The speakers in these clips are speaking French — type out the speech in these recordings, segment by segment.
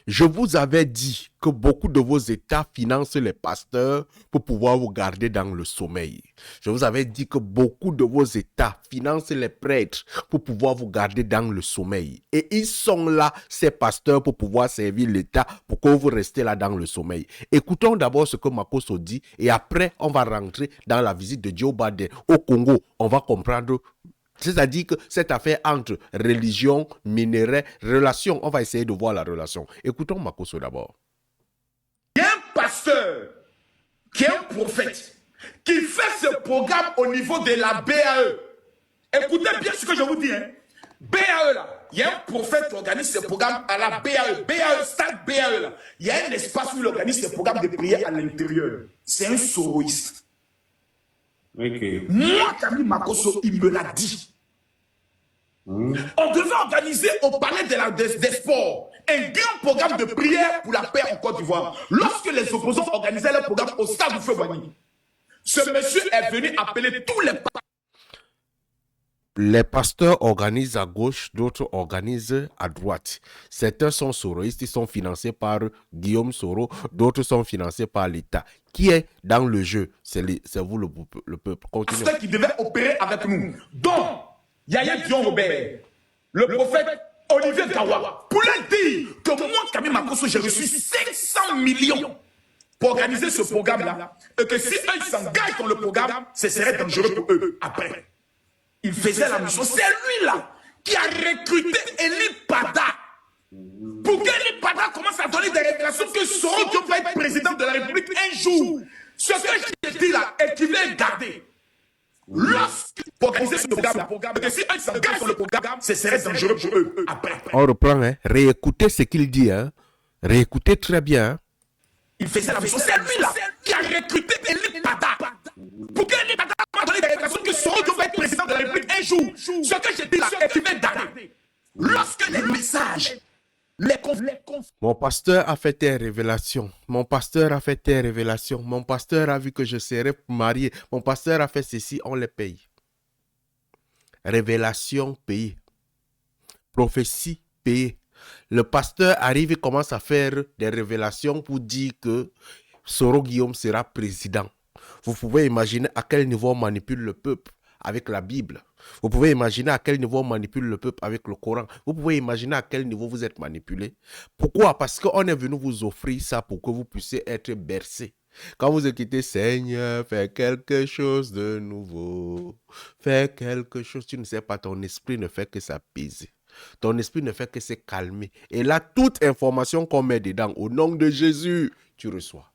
Je vous avais dit que beaucoup de vos États financent les pasteurs pour pouvoir vous garder dans le sommeil. Je vous avais dit que beaucoup de vos États financent les prêtres pour pouvoir vous garder dans le sommeil. Et ils sont là, ces pasteurs, pour pouvoir servir l'État, pour que vous restez là dans le sommeil. Écoutons d'abord ce que Makoso dit et après, on va rentrer dans la visite de Joe Biden au Congo. On va comprendre. C'est-à-dire que cette affaire entre religion, minerai, relation, on va essayer de voir la relation. Écoutons Makoso d'abord. Il y a un pasteur qui est un prophète qui fait ce programme au niveau de la BAE. Écoutez bien ce que je vous dis. Hein. BAE là, il y a un prophète qui organise ce programme à la BAE. BAE, stade BAE là. Il y a un espace où il organise ce programme de prière à l'intérieur. C'est un soroïste. Okay. Moi, Camille Makoso, il me l'a dit. On devait organiser au palais des sports un grand programme de prière pour la paix en Côte d'Ivoire. Lorsque les opposants organisaient leur programme au stade Oufoué-Boigny, ce monsieur est venu appeler tous les pasteurs organisent à gauche, d'autres organisent à droite. Certains sont soroistes, ils sont financés par Guillaume Soro, d'autres sont financés par l'État. Qui est dans le jeu? C'est vous, le peuple. Continuez. Pasteurs qui devaient opérer avec nous. Donc, Yaya Dion Robert, le prophète Olivier Gawa, pour leur dire que moi, Camille Makoso, j'ai reçu 500 millions pour organiser ce programme-là, et que si eux s'engagent dans le programme, ce serait dangereux pour eux après. Il faisait la mission. C'est lui-là qui a recruté Eli Pada. Pour qu'Eli Pada commence à donner des révélations que Soro Diop va être président de la République un jour. Ce que j'ai dit là, et qu'il est gardé. Lorsqu'il faut organiser ce programme, que si eux s'engagent dans le programme, ce serait dangereux pour eux après. On reprend, hein. Réécoutez ce qu'il dit, hein. Réécoutez très bien. Hein. Il faisait la mission. C'est lui-là qui a recruté Eli Pada. Pour qu'Eli Pada commence à donner des révélations que Soro Diop va être président de la République un jour. Ce que j'ai dit là, et qu'il est gardé. Lorsque les messages, mon pasteur a fait tes révélations. Mon pasteur a fait tes révélations. Mon pasteur a vu que je serais marié. Mon pasteur a fait ceci, on les paye. Révélation payée. Prophétie payée. Le pasteur arrive et commence à faire des révélations pour dire que Soro Guillaume sera président. Vous pouvez imaginer à quel niveau on manipule le peuple avec la Bible. Vous pouvez imaginer à quel niveau on manipule le peuple avec le Coran. Vous pouvez imaginer à quel niveau vous êtes manipulé. Pourquoi? Parce qu'on est venu vous offrir ça pour que vous puissiez être bercé. Quand vous écoutez Seigneur, fais quelque chose de nouveau. Fais quelque chose. Tu ne sais pas, ton esprit ne fait que s'apaiser. Ton esprit ne fait que se calmer. Et là, toute information qu'on met dedans, au nom de Jésus, tu reçois.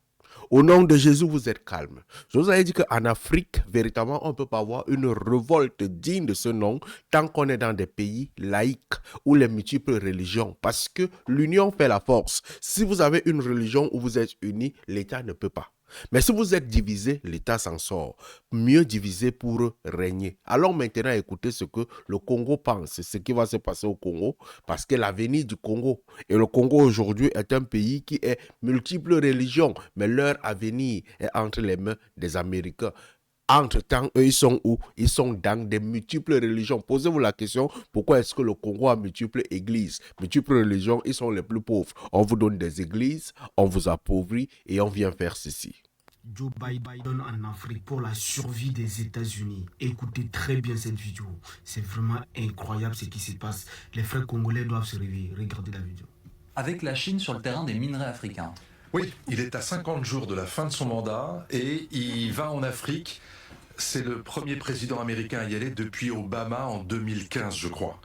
Au nom de Jésus, vous êtes calme. Je vous avais dit qu'en Afrique, véritablement, on ne peut pas avoir une révolte digne de ce nom tant qu'on est dans des pays laïques où les multiples religions, parce que l'union fait la force. Si vous avez une religion où vous êtes unis, l'État ne peut pas. Mais si vous êtes divisé, l'État s'en sort. Mieux divisé pour régner. Alors maintenant, écoutez ce que le Congo pense, ce qui va se passer au Congo, parce que l'avenir du Congo, et le Congo aujourd'hui est un pays qui est multiples religions, mais leur avenir est entre les mains des Américains. Entre-temps, eux, ils sont où? Ils sont dans des multiples religions. Posez-vous la question, pourquoi est-ce que le Congo a multiples églises? Multiples religions, ils sont les plus pauvres. On vous donne des églises, on vous appauvrit et on vient faire ceci. Joe Biden en Afrique pour la survie des États-Unis. Écoutez très bien cette vidéo. C'est vraiment incroyable ce qui se passe. Les frères congolais doivent se réveiller. Regardez la vidéo. Avec la Chine sur le terrain des minerais africains. Oui, il est à 50 jours de la fin de son mandat et il va en Afrique. C'est le premier président américain à y aller depuis Obama en 2015, je crois.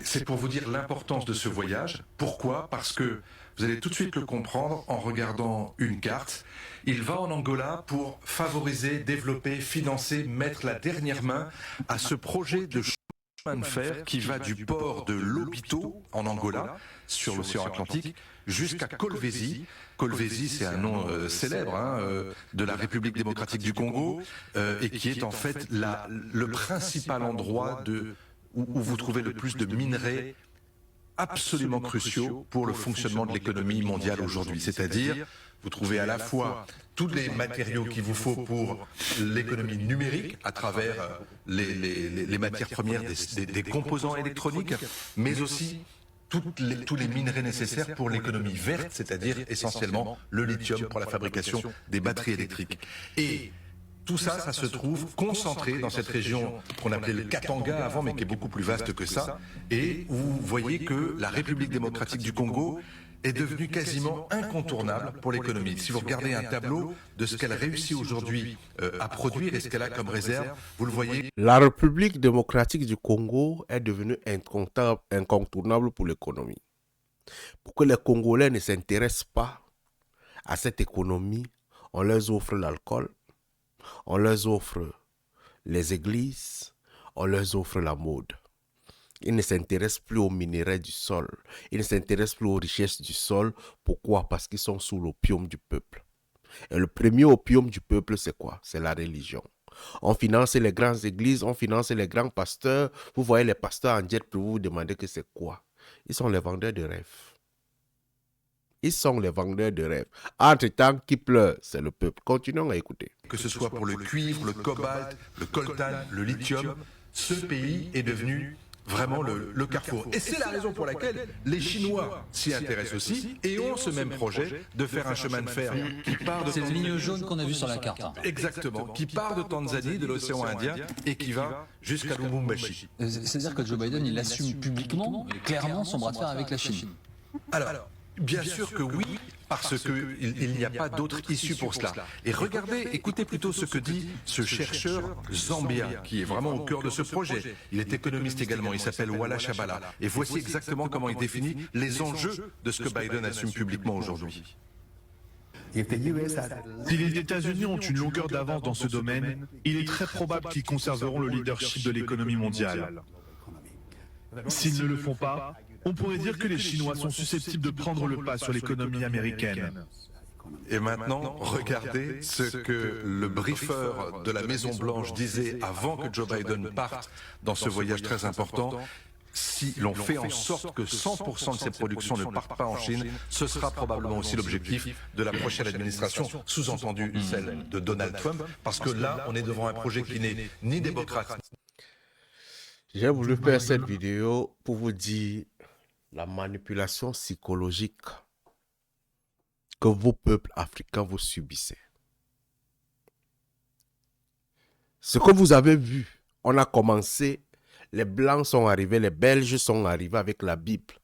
C'est pour vous dire l'importance de ce voyage. Pourquoi? Parce que vous allez tout de suite le comprendre en regardant une carte. Il va en Angola pour favoriser, développer, financer, mettre la dernière main à ce projet de chemin de fer qui va du port de Lobito en Angola, sur l'océan Atlantique, jusqu'à Kolwezi. Kolwezi, c'est un nom célèbre de la République démocratique du Congo et qui est en fait le principal endroit où vous trouvez le plus de minerais absolument cruciaux pour le fonctionnement de l'économie mondiale aujourd'hui. C'est-à-dire, vous trouvez à la fois tous les matériaux qu'il vous faut pour l'économie numérique à travers les matières premières des composants électroniques, mais aussi tous les minerais nécessaires pour l'économie verte, c'est-à-dire essentiellement le lithium pour la fabrication des batteries électriques. Et tout ça, ça se trouve concentré dans cette région qu'on appelait le Katanga avant, mais qui est beaucoup plus vaste que ça, et où vous voyez que la République démocratique du Congo est devenue quasiment incontournable pour l'économie. Si vous regardez un tableau de ce qu'elle réussit aujourd'hui à produire et ce qu'elle a comme réserve, vous le voyez. La République démocratique du Congo est devenue incontournable pour l'économie. Pour que les Congolais ne s'intéressent pas à cette économie, on leur offre l'alcool, on leur offre les églises, on leur offre la mode. Ils ne s'intéressent plus aux minéraux du sol. Ils ne s'intéressent plus aux richesses du sol. Pourquoi? Parce qu'ils sont sous l'opium du peuple. Et le premier opium du peuple, c'est quoi? C'est la religion. On finance les grandes églises, on finance les grands pasteurs. Vous voyez les pasteurs en jet pour vous demander que c'est quoi? Ils sont les vendeurs de rêves. Ils sont les vendeurs de rêves. Entre-temps, qui pleure, c'est le peuple. Continuons à écouter. Que ce soit pour le cuivre, le cobalt, le coltan, le lithium, ce pays est devenu vraiment le carrefour. Et c'est la raison pour laquelle les Chinois s'y intéressent aussi et ont ce même projet de faire un chemin de fer qui part de C'est la ligne jaune qu'on a vue sur la carte. Exactement, qui part de Tanzanie, de l'océan Indien et qui va jusqu'à Lubumbashi. C'est-à-dire que Joe Biden, il assume publiquement, clairement, son bras de fer avec la Chine. Alors, bien sûr que oui, parce qu'il n'y a pas d'autre issue pour cela. Et regardez, écoutez plutôt ce que dit ce chercheur zambien, qui est vraiment au cœur de ce projet. Il est économiste également, il s'appelle Wala Shabala. Et voici exactement comment il définit les enjeux de ce que Biden assume publiquement aujourd'hui. Si les États-Unis ont une longueur d'avance dans ce domaine, il est très probable qu'ils conserveront le leadership de l'économie mondiale. S'ils ne le font pas, on pourrait dire que les Chinois sont susceptibles de prendre le pas sur l'économie américaine. Et maintenant, regardez ce que le briefeur de la Maison-Blanche disait avant que Joe Biden parte dans ce voyage très important. Si l'on fait en sorte que 100% de ces productions ne partent pas en Chine, ce sera probablement aussi l'objectif de la prochaine administration, sous-entendu celle de Donald Trump, parce que là, on est devant un projet qui n'est ni démocrate. J'ai voulu faire cette vidéo pour vous dire la manipulation psychologique que vos peuples africains vous subissez. Ce que vous avez vu, on a commencé, les Blancs sont arrivés, les Belges sont arrivés avec la Bible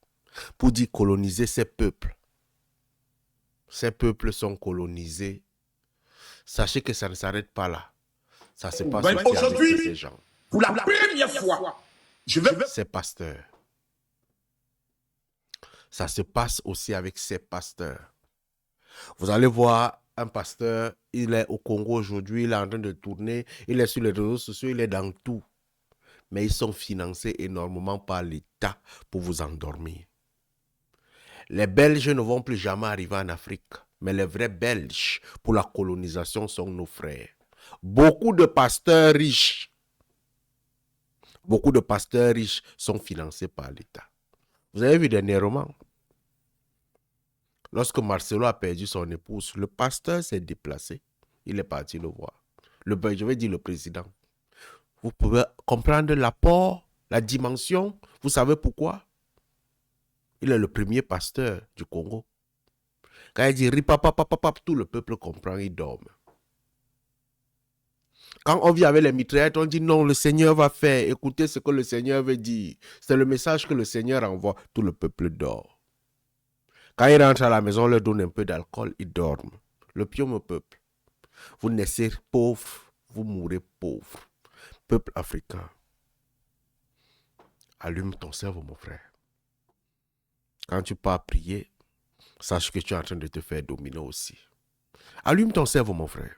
pour dire coloniser ces peuples. Ces peuples sont colonisés. Sachez que ça ne s'arrête pas là. Ça se passe aussi aujourd'hui, avec ces gens. Pour la première fois, je vais... Ces pasteurs. Ça se passe aussi avec ces pasteurs. Vous allez voir un pasteur, il est au Congo aujourd'hui, il est en train de tourner, il est sur les réseaux sociaux, il est dans tout. Mais ils sont financés énormément par l'État pour vous endormir. Les Belges ne vont plus jamais arriver en Afrique, mais les vrais Belges pour la colonisation sont nos frères. Beaucoup de pasteurs riches sont financés par l'État. Vous avez vu dernièrement, lorsque Marcelo a perdu son épouse, le pasteur s'est déplacé. Il est parti le voir. Je vais dire le président. Vous pouvez comprendre l'apport, la dimension. Vous savez pourquoi? Il est le premier pasteur du Congo. Quand il dit ripapapapap, tout le peuple comprend, il dort. Quand on vit avec les mitraillettes, on dit non, le Seigneur va faire. Écoutez ce que le Seigneur veut dire. C'est le message que le Seigneur envoie. Tout le peuple dort. Quand ils rentrent à la maison, on leur donne un peu d'alcool, ils dorment. Le pion au peuple. Vous naissez pauvre, vous mourrez pauvre. Peuple africain, allume ton cerveau, mon frère. Quand tu pars prier, sache que tu es en train de te faire dominer aussi. Allume ton cerveau, mon frère.